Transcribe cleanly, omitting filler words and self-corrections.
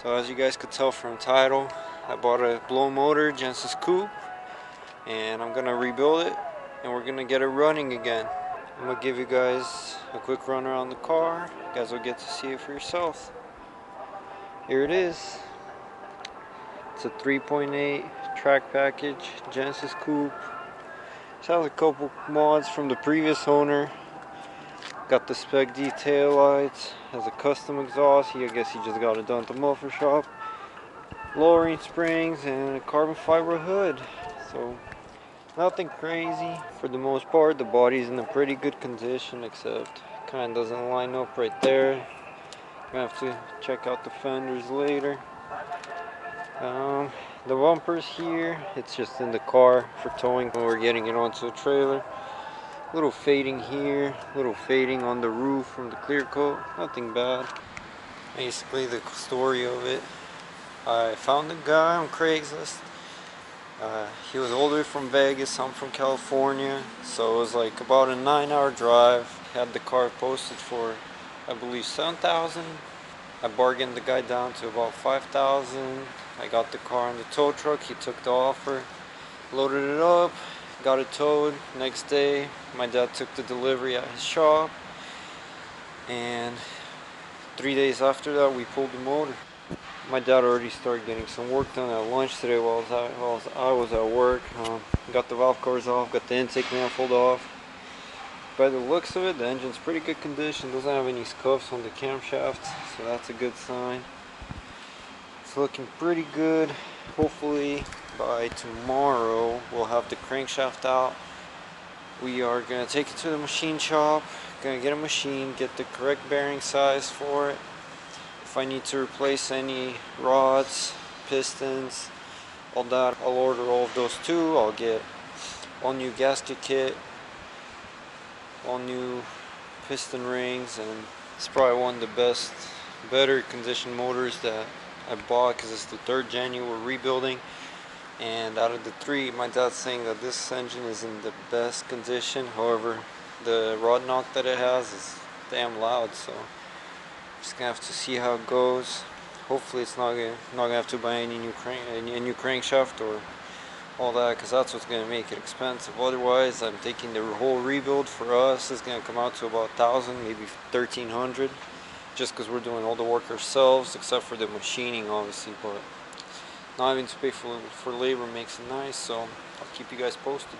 So as you guys could tell from the title, I bought a blow motor Genesis Coupe, and I'm gonna rebuild it and we're gonna get it running again. I'm gonna give you guys a quick run around the car. You guys will get to see it for yourselves. Here it is. It's a 3.8 track package Genesis Coupe. It has a couple mods from the previous owner. Got the spec detail lights, has a custom exhaust. I guess he just got it done at the muffler shop. Lowering springs and a carbon fiber hood. So nothing crazy. For the most part, the body's in a pretty good condition, except kind of doesn't line up right there. Gonna have to check out the fenders later. The bumpers here, it's just in the car for towing when we're getting it onto a trailer. Little fading here, little fading on the roof from the clear coat, nothing bad. Basically the story of it, I found a guy on Craigslist. He was all the way from Vegas, I'm from California, so it was like about a 9-hour drive. Had the car posted for, I believe, $7,000. I bargained the guy down to about $5,000. I got the car on the tow truck, he took the offer, loaded it up, got it towed. Next day, my dad took the delivery at his shop, and 3 days after that, we pulled the motor. My dad already started getting some work done at lunch today while I was at work. Got the valve covers off, got the intake manifold off. By the looks of it, the engine's pretty good condition. Doesn't have any scuffs on the camshafts, so that's a good sign. It's looking pretty good. Hopefully by tomorrow we'll have the crankshaft out. We are going to take it to the machine shop, going to get a machine, get the correct bearing size for it. If I need to replace any rods, pistons, all that, I'll order all of those too. I'll get all new gasket kit, all new piston rings, and it's probably one of the better condition motors that I bought, because it's the 3rd gen we're rebuilding. And out of the 3, my dad's saying that this engine is in the best condition. However, the rod knock that it has is damn loud, so just gonna have to see how it goes. Hopefully it's not gonna have to buy any new crankshaft or all that, because that's what's gonna make it expensive. Otherwise, I'm thinking the whole rebuild for us is gonna come out to about $1,000, maybe $1,300, just because we're doing all the work ourselves, except for the machining, obviously. But not having to pay for labor makes it nice, so I'll keep you guys posted.